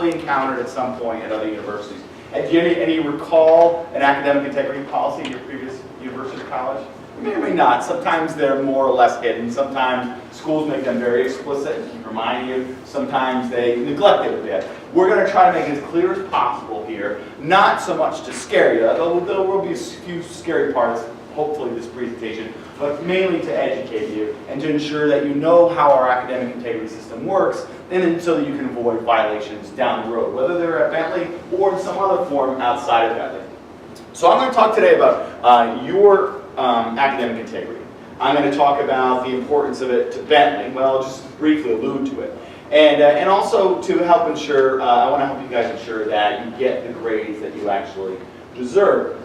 probably encountered at some point at other universities. And do you any recall an academic integrity policy in your previous university or college? May or may not. Sometimes they're more or less hidden. Sometimes schools make them very explicit and keep reminding you. Sometimes they neglect it a bit. We're going to try to make it as clear as possible here, not so much to scare you. There will be a few scary parts, hopefully, this presentation, but mainly to educate you and to ensure that you know how our academic integrity system works, and then so that you can avoid violations down the road, whether they're at Bentley or in some other form outside of Bentley. So I'm going to talk today about your academic integrity. I'm going to talk about the importance of it to Bentley. Well, I'll just briefly allude to it. And also to help ensure, I want to help you guys ensure that you get the grades that you actually deserve.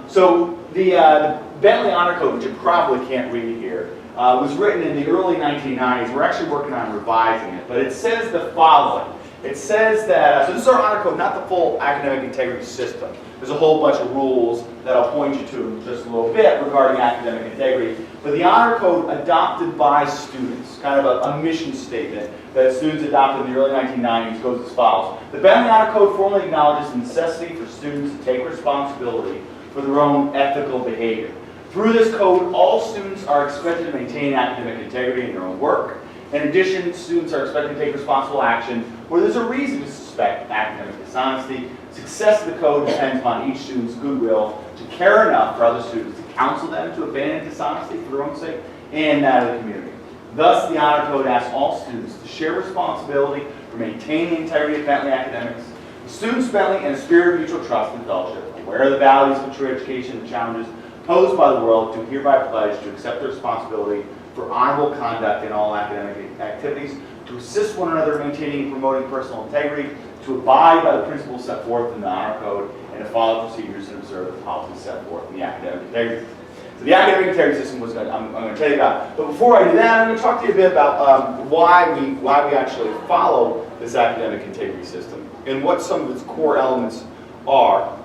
So the Bentley Honor Code, which you probably can't read here, was written in the early 1990s. We're actually working on revising it, but it says the following. It says that, so this is our honor code, not the full academic integrity system. There's a whole bunch of rules that I'll point you to in just a little bit regarding academic integrity. But the honor code adopted by students, kind of a mission statement that students adopted in the early 1990s, goes as follows. The Bentley Honor Code formally acknowledges the necessity for students to take responsibility for their own ethical behavior. Through this code, all students are expected to maintain academic integrity in their own work. In addition, students are expected to take responsible action where there's a reason to suspect academic dishonesty. Success of the code depends upon each student's goodwill to care enough for other students to counsel them to abandon dishonesty for their own sake and that of the community. Thus, the Honor Code asks all students to share responsibility for maintaining the integrity of Bentley academics. The students of Bentley, in a spirit of mutual trust and fellowship, aware of the values of true education and challenges posed by the world, do hereby pledge to accept the responsibility for honorable conduct in all academic activities, to assist one another in maintaining and promoting personal integrity, to abide by the principles set forth in the Honor Code, and to follow procedures and observe the policies set forth in the academic integrity system. So the academic integrity system was I'm going to tell you about. But before I do that, I'm going to talk to you a bit about why we actually follow this academic integrity system and what some of its core elements are.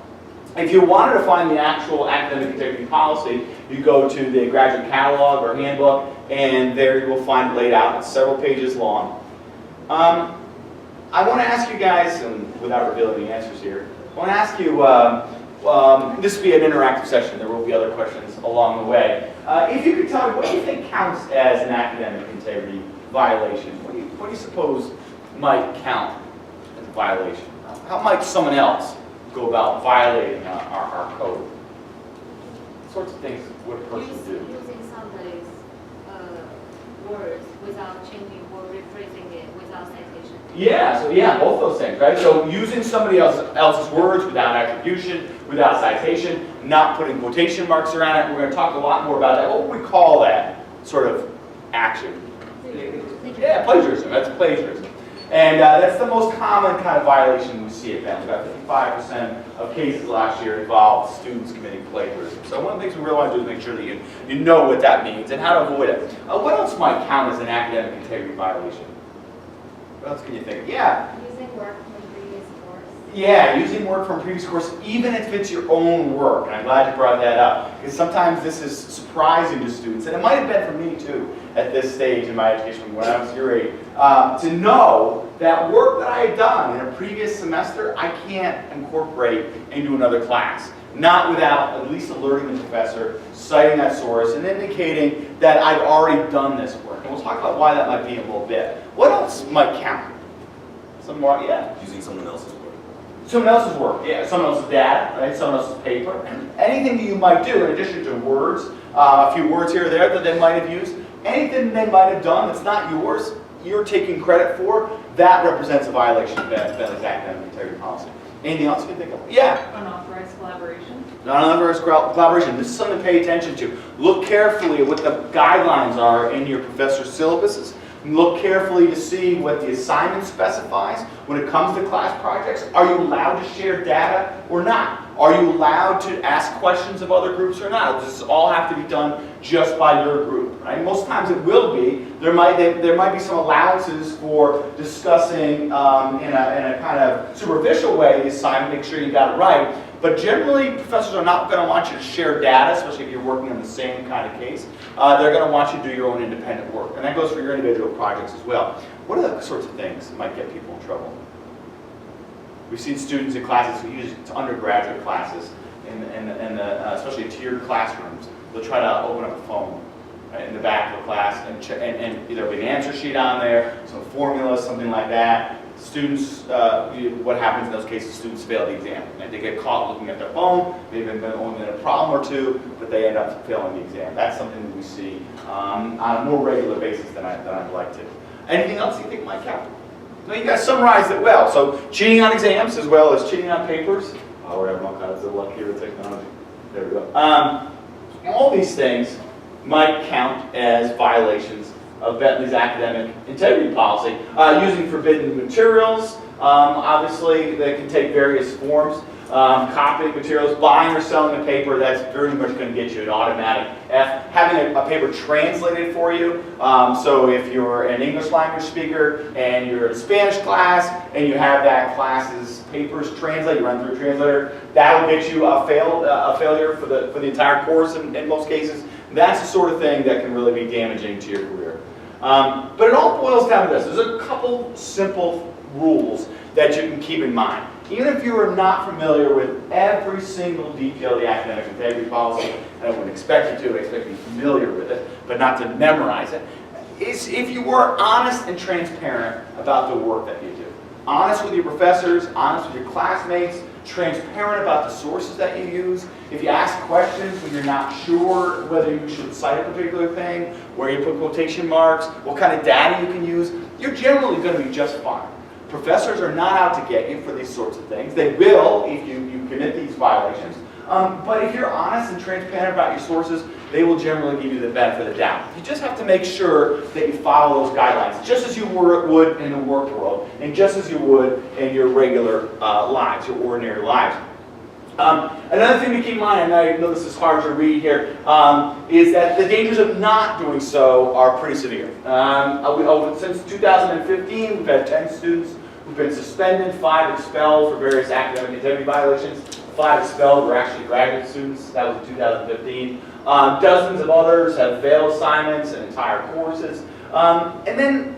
If you wanted to find the actual academic integrity policy, you go to the graduate catalog or handbook, and there you will find it laid out. It's several pages long. I want to ask you guys, and without revealing the answers here, I want to ask you, this will be an interactive session. There will be other questions along the way. If you could tell me, what do you think counts as an academic integrity violation? What do you suppose might count as a violation? How might someone else go about violating our code? What sorts of things would a person do? Using somebody's words without changing or rephrasing it without citation. Yeah, so yeah, both those things, right? So using somebody else's words without attribution, without citation, not putting quotation marks around it. We're going to talk a lot more about that. What would we call that sort of action? Yeah, plagiarism. That's plagiarism. And that's the most common kind of violation we see at Bentley. About 55% of cases last year involved students committing plagiarism. So one of the things we really want to do is make sure that you know what that means and how to avoid it. What else might count as an academic integrity violation? What else can you think of? Yeah? Using work from a previous course. Yeah, using work from a previous course, even if it's your own work. And I'm glad you brought that up, because sometimes this is surprising to students, and it might have been for me too at this stage in my education when I was your age, to know that work that I had done in a previous semester, I can't incorporate into another class. Not without at least alerting the professor, citing that source, and indicating that I've already done this work. And we'll talk about why that might be in a little bit. What else might count? Some more, yeah? Using someone else's work. Someone else's work, yeah. Someone else's data, right? Someone else's paper. Anything that you might do, in addition to words, a few words here or there that they might have used, anything they might have done that's not yours, you're taking credit for, that represents a violation of Bentley's academic integrity policy. Anything else you can think of? Yeah? Unauthorized collaboration. Unauthorized collaboration. This is something to pay attention to. Look carefully at what the guidelines are in your professor's syllabuses. Look carefully to see what the assignment specifies when it comes to class projects. Are you allowed to share data or not? Are you allowed to ask questions of other groups or not? Does this all have to be done just by your group? Right? Most times it will be. There might be some allowances for discussing in a kind of superficial way the assignment, make sure you got it right. But generally, professors are not going to want you to share data, especially if you're working on the same kind of case. They're going to want you to do your own independent work. And that goes for your individual projects as well. What are the sorts of things that might get people in trouble? We've seen students in classes, usually it's undergraduate classes, especially tiered classrooms, they'll try to open up a phone in the back of the class and there'll be an answer sheet on there, some formula, something like that. Students, what happens in those cases, students fail the exam. And they get caught looking at their phone, maybe they've only been a problem or two, but they end up failing the exam. That's something that we see on a more regular basis than I'd like to. Anything else you think might count? No, you guys summarized it well. So cheating on exams as well as cheating on papers. Oh, we're having all kinds of luck here with technology. There we go. All these things might count as violations of Bentley's academic integrity policy. Using forbidden materials, obviously they can take various forms. Copying materials, buying or selling a paper, that's very much going to get you an automatic F. Having a paper translated for you, so if you're an English language speaker and you're in a Spanish class and you have that class's papers translated, run through a translator, that'll get you a failure for the entire course in most cases. That's the sort of thing that can really be damaging to your career. But it all boils down to this. There's a couple simple rules that you can keep in mind. Even if you are not familiar with every single detail of the academic integrity policy, and I wouldn't expect you to, I expect you to be familiar with it, but not to memorize it, is if you were honest and transparent about the work that you do. Honest with your professors, honest with your classmates, transparent about the sources that you use. If you ask questions when you're not sure whether you should cite a particular thing, where you put quotation marks, what kind of data you can use, you're generally going to be just fine. Professors are not out to get you for these sorts of things. They will if you commit these violations. But if you're honest and transparent about your sources, they will generally give you the benefit of the doubt. You just have to make sure that you follow those guidelines, just as you would in the work world, and just as you would in your regular lives, your ordinary lives. Another thing to keep in mind, and I know this is hard to read here, is that the dangers of not doing so are pretty severe. Since 2015, we've had 10 students who've been suspended, 5 expelled for various academic integrity violations. 5 expelled were actually graduate students. That was in 2015. Dozens of others have failed assignments and entire courses. And then,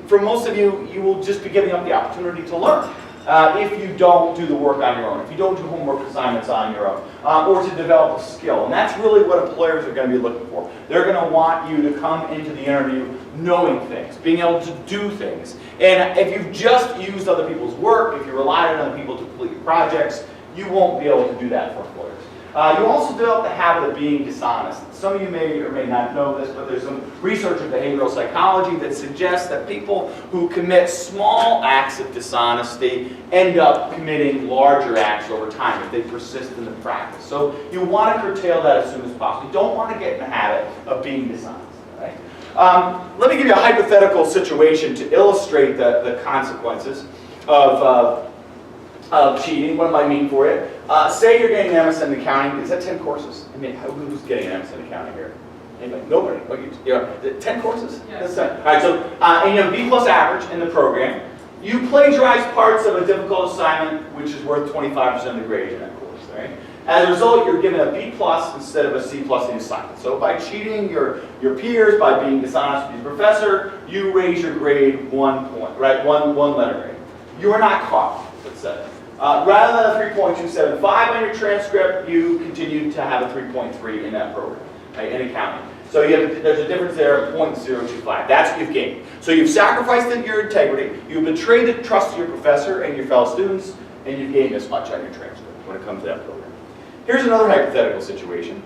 for most of you, you will just be giving up the opportunity to learn. If you don't do the work on your own, if you don't do homework assignments on your own, or to develop a skill. And that's really what employers are going to be looking for. They're going to want you to come into the interview knowing things, being able to do things. And if you've just used other people's work, if you relied on other people to complete your projects, you won't be able to do that for employers. You also develop the habit of being dishonest. Some of you may or may not know this, but there's some research in behavioral psychology that suggests that people who commit small acts of dishonesty end up committing larger acts over time if they persist in the practice. So you want to curtail that as soon as possible. You don't want to get in the habit of being dishonest. Right? Let me give you a hypothetical situation to illustrate the consequences of cheating. What do I mean for it? Say you're getting an MS in accounting. Is that 10 courses? I mean, who's getting an MS in accounting here? Anybody? Nobody. Okay, 10 courses? Yes. That's 10. All right, so and you have B+ average in the program. You plagiarize parts of a difficult assignment, which is worth 25% of the grade in that course. Right? As a result, you're given a B+ instead of a C+ in the assignment. So by cheating your peers, by being dishonest with your professor, you raise your grade 1 point, right? One letter grade. You are not caught, let's say. Rather than a 3.275 on your transcript, you continue to have a 3.3 in that program, right, in accounting. So there's a difference there of 0.025. That's what you've gained. So you've sacrificed your integrity, you've betrayed the trust of your professor and your fellow students, and you've gained this much on your transcript when it comes to that program. Here's another hypothetical situation.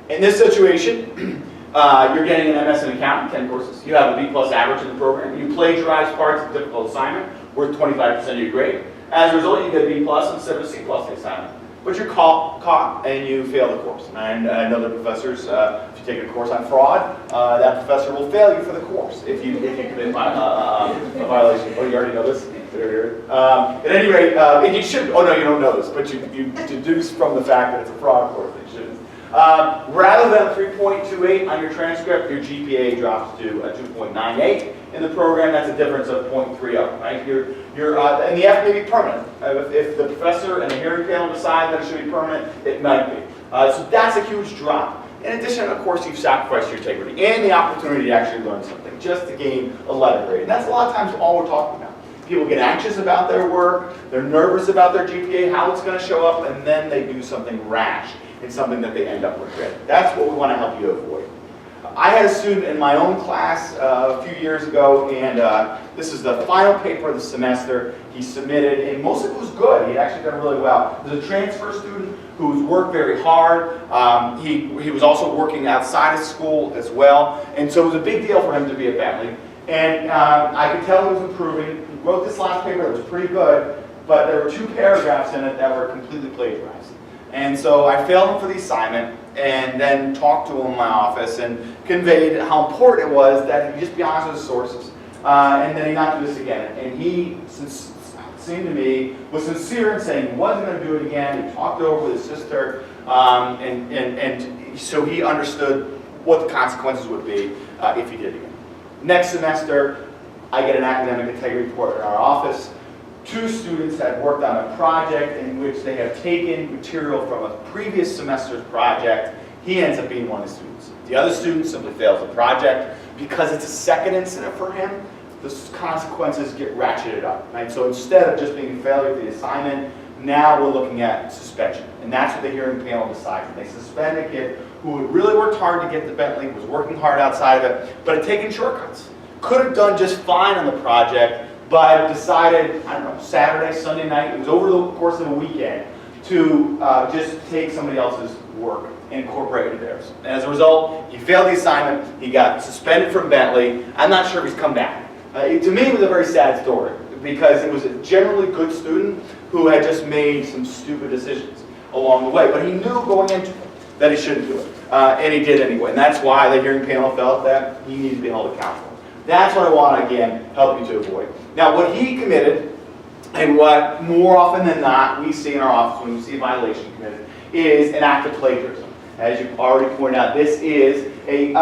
In this situation, you're getting an MS in accounting, 10 courses. You have a B+ average in the program. You plagiarize parts of a difficult assignment, worth 25% of your grade. As a result, you get a B+ instead of a C+ in the assignment. But you're caught and you fail the course. And I know the professors, if you take a course on fraud, that professor will fail you for the course if you commit a violation. Oh, you already know this? At any rate, and you should, oh no, you don't know this, but you deduce from the fact that it's a fraud course that you shouldn't. Rather than 3.28 on your transcript, your GPA drops to a 2.98 in the program. That's a difference of 0.30, right? And the F may be permanent. If the professor and the hearing panel decide that it should be permanent, it might be. So that's a huge drop. In addition, of course, you've sacrificed your integrity and the opportunity to actually learn something just to gain a letter grade. And that's a lot of times all we're talking about. People get anxious about their work, they're nervous about their GPA, how it's going to show up, and then they do something rash and something that they end up regretting. That's what we want to help you avoid. I had a student in my own class a few years ago, and this is the final paper of the semester. He submitted, and most of it was good. He had actually done really well. He was a transfer student who's worked very hard. He was also working outside of school as well, and so it was a big deal for him to be at Bentley. And I could tell he was improving. He wrote this last paper that was pretty good, but there were 2 paragraphs in it that were completely plagiarized. And so I failed him for the assignment, and then talked to him in my office and conveyed how important it was that he just be honest with his sources, and then he not do this again. And he, seemed to me, was sincere in saying he wasn't going to do it again. He talked it over with his sister, and so he understood what the consequences would be if he did it again. Next semester, I get an academic integrity report in our office. 2 students had worked on a project in which they have taken material from a previous semester's project. He ends up being one of the students. The other student simply fails the project. Because it's a second incident for him, the consequences get ratcheted up. Right? So instead of just being a failure of the assignment, now we're looking at suspension. And that's what the hearing panel decided. They suspend a kid who had really worked hard to get to Bentley, was working hard outside of it, but had taken shortcuts. Could have done just fine on the project, but decided, I don't know, Saturday, Sunday night, it was over the course of a weekend, to just take somebody else's work and incorporate it into theirs. And as a result, he failed the assignment, he got suspended from Bentley. I'm not sure if he's come back. To me, it was a very sad story, because it was a generally good student who had just made some stupid decisions along the way. But he knew going into it that he shouldn't do it, and he did anyway. And that's why the hearing panel felt that he needed to be held accountable. That's what I want to, again, help you to avoid. Now, what he committed, and what more often than not we see in our office when we see a violation committed, is an act of plagiarism. As you've already pointed out, this is a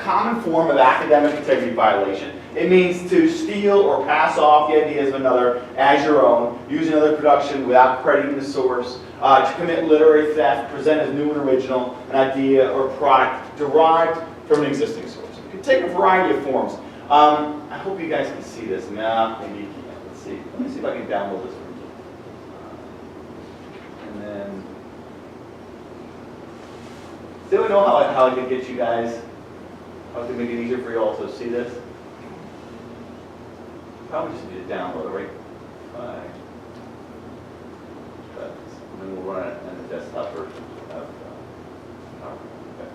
common form of academic integrity violation. It means to steal or pass off the ideas of another as your own, use another production without crediting the source, to commit literary theft, present as new and original an idea or product derived from an existing source. It can take a variety of forms. I hope you guys can see this. Nah, maybe you can't. Let's see. Let me see if I can download this for you. And then, does anyone know how I could get you guys, how I could make it easier for you all to see this? Probably just need to download it, right? Fine. And then we'll run it in the desktop version of PowerPoint. Okay.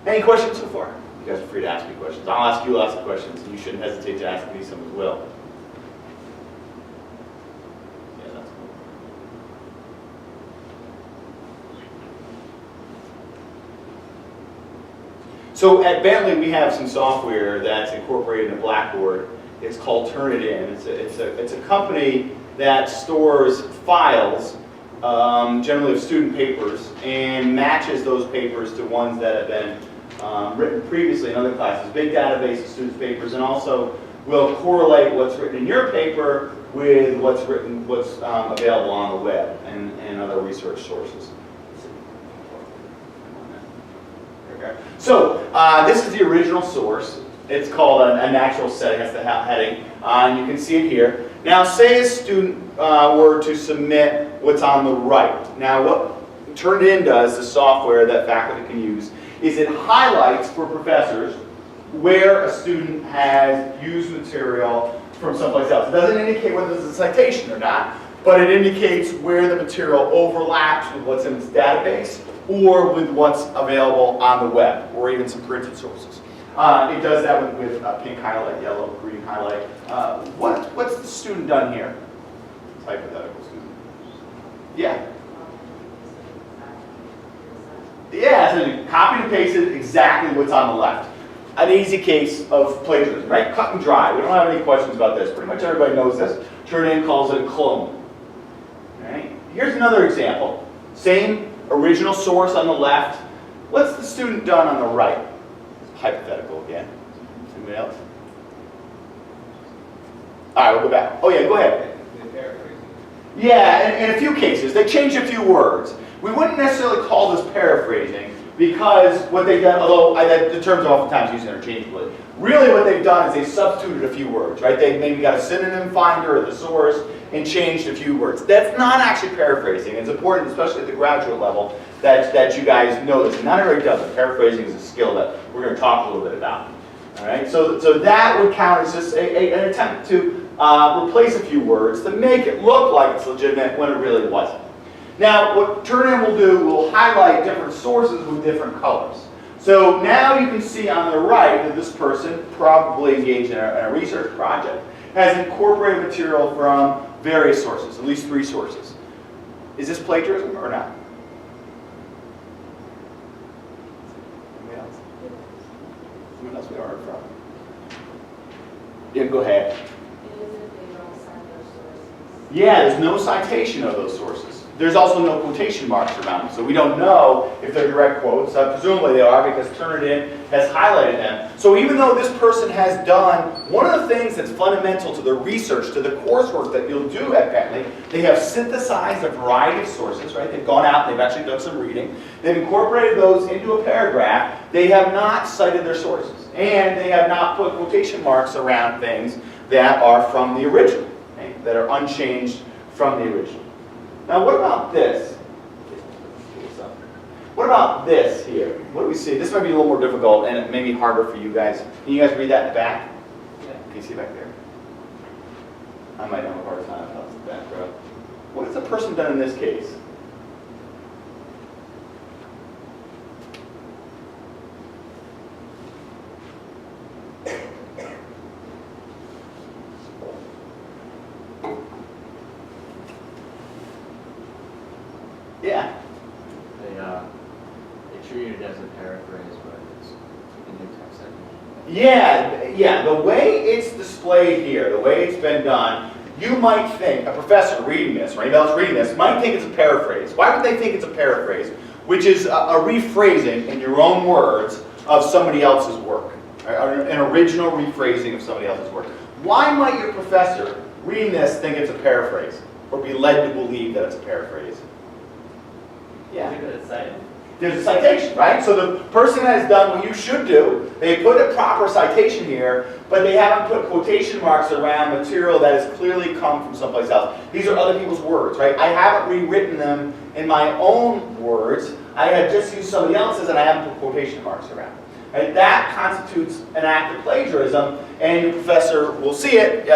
Any questions so far? You guys are free to ask me questions. I'll ask you lots of questions, and you shouldn't hesitate to ask me some as well. Yeah, that's cool. So at Bentley, we have some software that's incorporated in Blackboard. It's called Turnitin. It's a company that stores files, generally of student papers, and matches those papers to ones that have been written previously in other classes. Big database of students' papers, and also will correlate what's written in your paper with what's available on the web and other research sources. Okay. So this is the original source. It's called a natural setting. That's the heading. And you can see it here. Now, say a student were to submit what's on the right. Now, what Turnitin does, the software that faculty can use, is it highlights for professors where a student has used material from someplace else. It doesn't indicate whether it's a citation or not, but it indicates where the material overlaps with what's in its database or with what's available on the web, or even some printed sources. It does that with pink highlight, yellow, green highlight. What's the student done here? It's hypothetical student. Yeah. Yeah, so copy and pasted exactly what's on the left. An easy case of plagiarism, right? Cut and dry. We don't have any questions about this. Pretty much everybody knows this. Turnitin calls it a clone. Right? Here's another example. Same original source on the left. What's the student done on the right? Hypothetical again. Anybody else? All right, we'll go back. Oh yeah, go ahead. Yeah, in a few cases. They changed a few words. We wouldn't necessarily call this paraphrasing. Because what they've done, although the terms are oftentimes used interchangeably, really what they've done is they've substituted a few words, right? They've maybe got a synonym finder or the source and changed a few words. That's not actually paraphrasing. It's important, especially at the graduate level, that you guys know this. Not everybody does it. Paraphrasing is a skill that we're going to talk a little bit about. All right, so that would count as just an attempt to replace a few words to make it look like it's legitimate when it really wasn't. Now, what Turn-In will do, will highlight different sources with different colors. So now you can see on the right that this person, probably engaged in a research project, has incorporated material from various sources, at least 3 sources. Is this plagiarism or not? Anybody else? Someone else we heard from? Yeah, go ahead. Yeah, there's no citation of those sources. There's also no quotation marks around them, so we don't know if they're direct quotes. Presumably they are, because Turnitin has highlighted them. So even though this person has done one of the things that's fundamental to the research, to the coursework that you'll do at Bentley, they have synthesized a variety of sources, right? They've gone out and they've actually done some reading. They've incorporated those into a paragraph. They have not cited their sources, and they have not put quotation marks around things that are from the original, right? That are unchanged from the original. Now, what about this? What about this here? What do we see? This might be a little more difficult, and it may be harder for you guys. Can you guys read that in the back? Yeah. Can you see back there? I might have a hard time if it's the back row. What has the person done in this case? Yeah. They treat it as a paraphrase, but it's a new text definition. Yeah. The way it's displayed here, the way it's been done, you might think, a professor reading this, or anybody else reading this, might think it's a paraphrase. Why would they think it's a paraphrase? Which is a rephrasing in your own words of somebody else's work. An original rephrasing of somebody else's work. Why might your professor reading this think it's a paraphrase? Or be led to believe that it's a paraphrase? Yeah. There's a citation, right? So the person has done what you should do. They put a proper citation here, but they haven't put quotation marks around material that has clearly come from someplace else. These are other people's words, right? I haven't rewritten them in my own words. I have just used somebody else's, and I haven't put quotation marks around it. Right? That constitutes an act of plagiarism, and your professor will see it,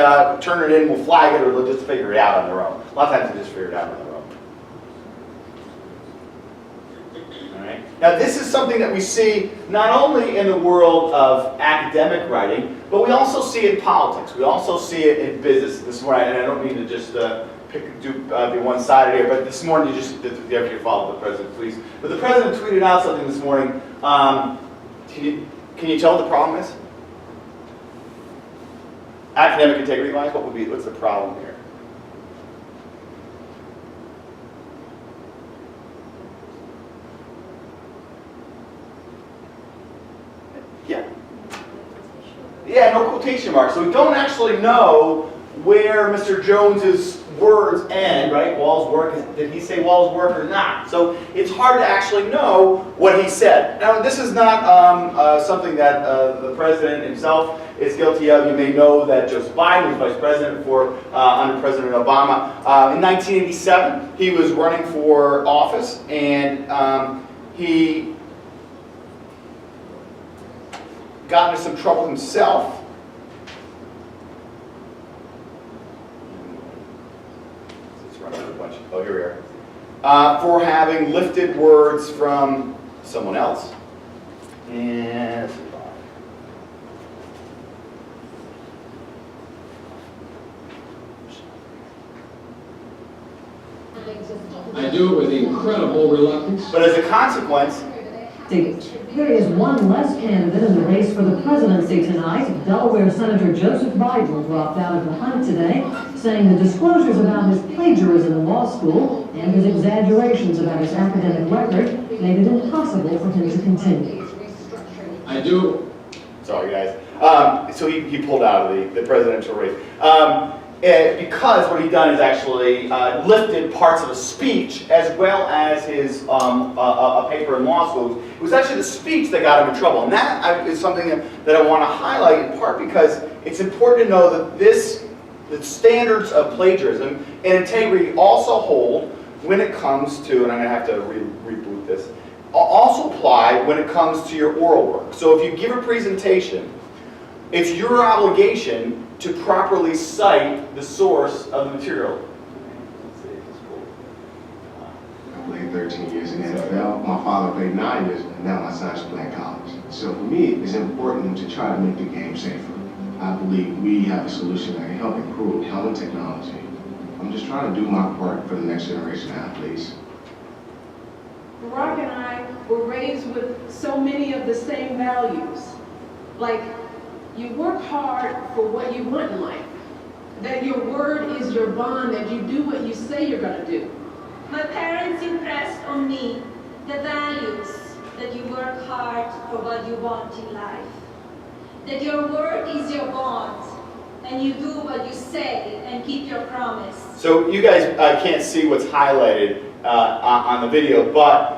turn it in, will flag it, or they'll just figure it out on their own. A lot of times they just figure it out on their own. Now, this is something that we see not only in the world of academic writing, but we also see it in politics. We also see it in business. This morning, and I don't mean to just be one-sided here, but this morning you have to follow the president, please. But the president tweeted out something this morning. Can you tell what the problem is? Academic integrity-wise, what's the problem here? Yeah, no quotation marks. So we don't actually know where Mr. Jones's words end, right? Wall's work, did he say Wall's work or not? So it's hard to actually know what he said. Now, this is not something that the president himself is guilty of. You may know that Joseph Biden was vice president under President Obama. In 1987, he was running for office, and he got into some trouble himself. Let's run out a bunch. Oh, here we are. For having lifted words from someone else. And let's see. I do it with incredible reluctance. But as a consequence, Here is one less candidate in the race for the presidency tonight. Delaware Senator Joseph Biden dropped out of the hunt today, saying the disclosures about his plagiarism in law school and his exaggerations about his academic record made it impossible for him to continue. I do. Sorry, guys. So he pulled out of the presidential race. because what he'd done is actually lifted parts of a speech as well as his a paper in law school. It was actually the speech that got him in trouble, and that is something that I want to highlight in part because it's important to know that the standards of plagiarism and integrity also hold when it comes to, and I'm going to have to reboot this, also apply when it comes to your oral work. So if you give a presentation, it's your obligation to properly cite the source of the material. I played 13 years in the NFL. My father played 9 years, and now my son's playing college. So for me, it's important to try to make the game safer. I believe we have a solution that can help improve helmet technology. I'm just trying to do my part for the next generation of athletes. Barack and I were raised with so many of the same values. Like, you work hard for what you want in life. That your word is your bond, that you do what you say you're going to do. My parents impressed on me the values that you work hard for what you want in life. That your word is your bond, and you do what you say and keep your promise. So you guys can't see what's highlighted on the video, but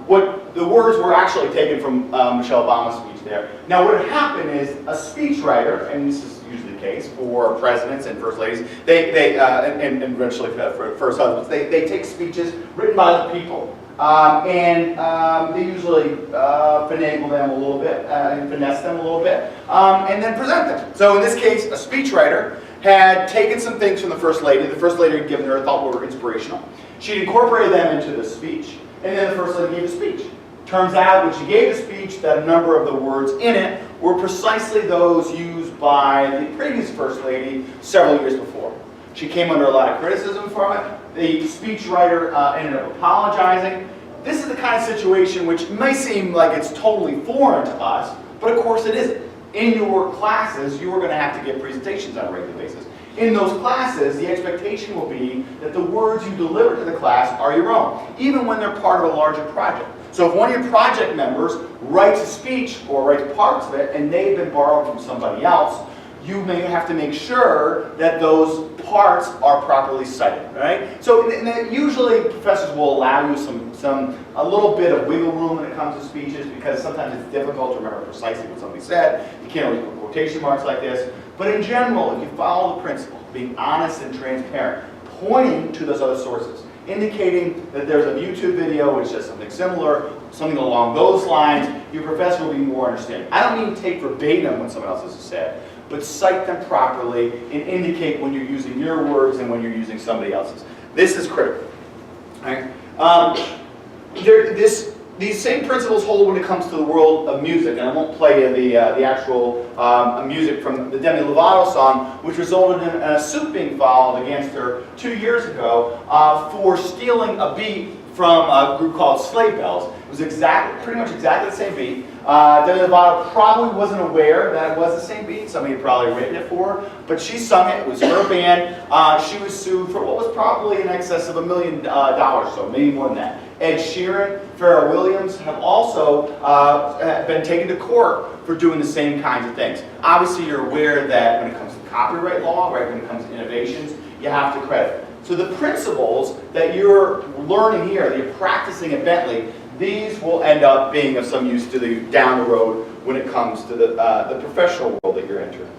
what the words were actually taken from Michelle Obama's speech there. Now what had happened is a speechwriter, and this is usually the case for presidents and first ladies, and eventually for first husbands, they take speeches written by the people. And they usually finagle them a little bit, and finesse them a little bit, and then present them. So in this case, a speechwriter had taken some things from the First Lady. The First Lady had given her a thought were inspirational. She'd incorporated them into the speech, and then the First Lady gave a speech. Turns out when she gave the speech that a number of the words in it were precisely those used by the previous First Lady several years before. She came under a lot of criticism from it. The speechwriter ended up apologizing. This is the kind of situation which may seem like it's totally foreign to us, but of course it isn't. In your classes, you are going to have to give presentations on a regular basis. In those classes, the expectation will be that the words you deliver to the class are your own, even when they're part of a larger project. So if one of your project members writes a speech or writes parts of it and they've been borrowed from somebody else, you may have to make sure that those parts are properly cited, right? So usually professors will allow you a little bit of wiggle room when it comes to speeches because sometimes it's difficult to remember precisely what somebody said. You can't always put quotation marks like this. But in general, if you follow the principle, being honest and transparent, pointing to those other sources, indicating that there's a YouTube video which says something similar, something along those lines, your professor will be more understanding. I don't mean take verbatim what someone else has said, but cite them properly and indicate when you're using your words and when you're using somebody else's. This is critical. Right? These same principles hold when it comes to the world of music, and I won't play you the actual music from the Demi Lovato song, which resulted in a suit being filed against her 2 years ago for stealing a beat from a group called Sleigh Bells. It was pretty much exactly the same beat. Demi Lovato probably wasn't aware that it was the same beat. Somebody had probably written it for her, but she sung it. It was her band. She was sued for what was probably in excess of $1 million, so maybe more than that. Ed Sheeran, Pharrell Williams have also been taken to court for doing the same kinds of things. Obviously, you're aware that when it comes to copyright law, right, when it comes to innovations, you have to credit. So the principles that you're learning here, that you're practicing at Bentley, these will end up being of some use to you down the road when it comes to the professional world that you're entering.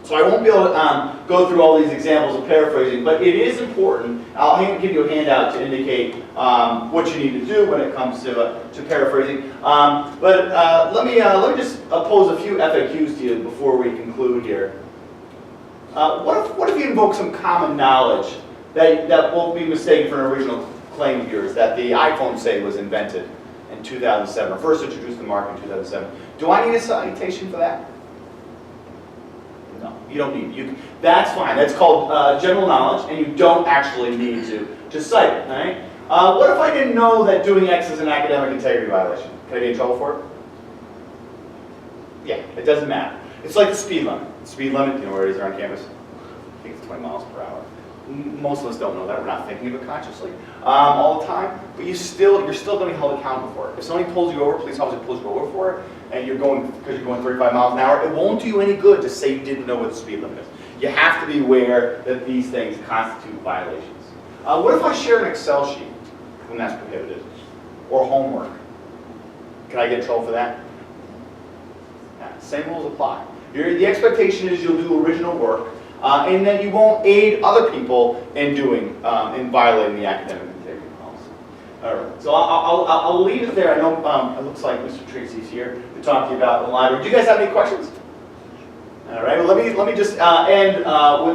So I won't be able to go through all these examples of paraphrasing, but it is important. I'll give you a handout to indicate what you need to do when it comes to paraphrasing. Let me just pose a few FAQs to you before we conclude here. What if you invoke some common knowledge that won't be mistaken for an original claim of yours, that the iPhone, say, was invented in 2007, or first introduced to the market in 2007? Do I need a citation for that? No, you don't need it. That's fine. That's called general knowledge, and you don't actually need to cite it. Right? What if I didn't know that doing X is an academic integrity violation? Can I be in trouble for it? Yeah, it doesn't matter. It's like the speed limit. The speed limit, you know where it is there on campus? I think it's 20 miles per hour. Most of us don't know that. We're not thinking of it consciously all the time. But you're still going to be held accountable for it. If somebody pulls you over, police officer pulls you over for it, and you're going, because you're going 35 miles an hour, it won't do you any good to say you didn't know what the speed limit is. You have to be aware that these things constitute violations. What if I share an Excel sheet when that's prohibited? Or homework? Can I get in trouble for that? Yeah, same rules apply. The expectation is you'll do original work, and then you won't aid other people in in violating the academic integrity policy. All right, so I'll leave it there. I know it looks like Mr. Tracy's here to talk to you about the library. Do you guys have any questions? All right, well, let me just end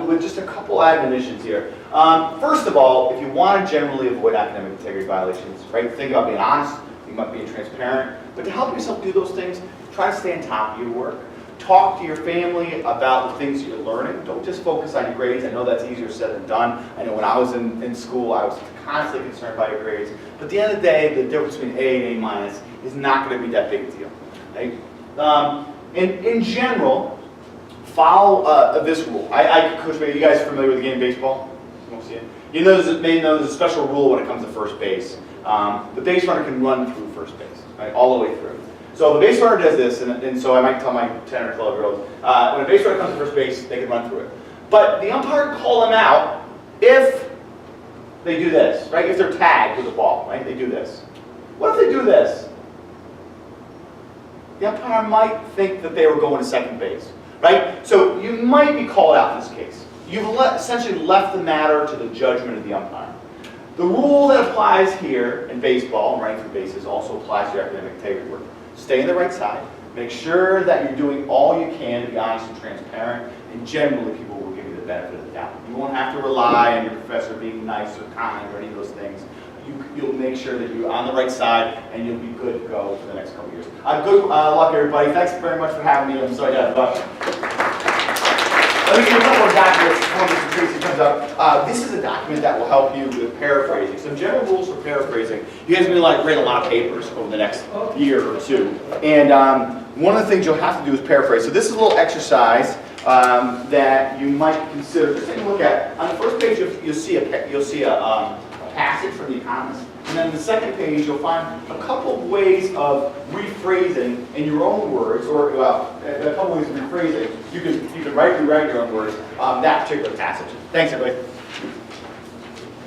with just a couple admonitions here. First of all, if you want to generally avoid academic integrity violations, right, think about being honest, think about being transparent, but to help yourself do those things, try to stay on top of your work. Talk to your family about the things you're learning. Don't just focus on your grades. I know that's easier said than done. I know when I was in school, I was constantly concerned about your grades. But at the end of the day, the difference between A and A minus is not going to be that big a deal. Right? In general, follow this rule. Coach Bailey, you guys familiar with the game of baseball? You won't see it. You know there's a special rule when it comes to first base. The base runner can run through first base, right, all the way through. So if a base runner does this, and so I might tell my 10 or 12-year-olds, when a base runner comes to first base, they can run through it. But the umpire can call them out if they do this, right? If they're tagged with the ball, right? They do this. What if they do this? The umpire might think that they were going to second base, right? So you might be called out in this case. You've essentially left the matter to the judgment of the umpire. The rule that applies here in baseball, running through bases, also applies to your academic integrity work. Stay on the right side. Make sure that you're doing all you can to be honest and transparent, and generally people will give you the benefit of the doubt. You won't have to rely on your professor being nice or kind or any of those things. You'll make sure that you're on the right side, and you'll be good to go for the next couple years. Good luck, everybody. Thanks very much for having me. I'm sorry to have a bunch. Let me give you a couple of documents before Mr. Tracy comes up. This is a document that will help you with paraphrasing. Some general rules for paraphrasing. You guys are going to write a lot of papers over the next year or two. And one of the things you'll have to do is paraphrase. So this is a little exercise that you might consider. Just take a look at. On the first page, you'll see a passage from The Economist. And then on the second page, you'll find a couple of ways of rephrasing in your own words, or a couple of ways of rephrasing. You can rewrite your own words, that particular passage. Thanks, everybody.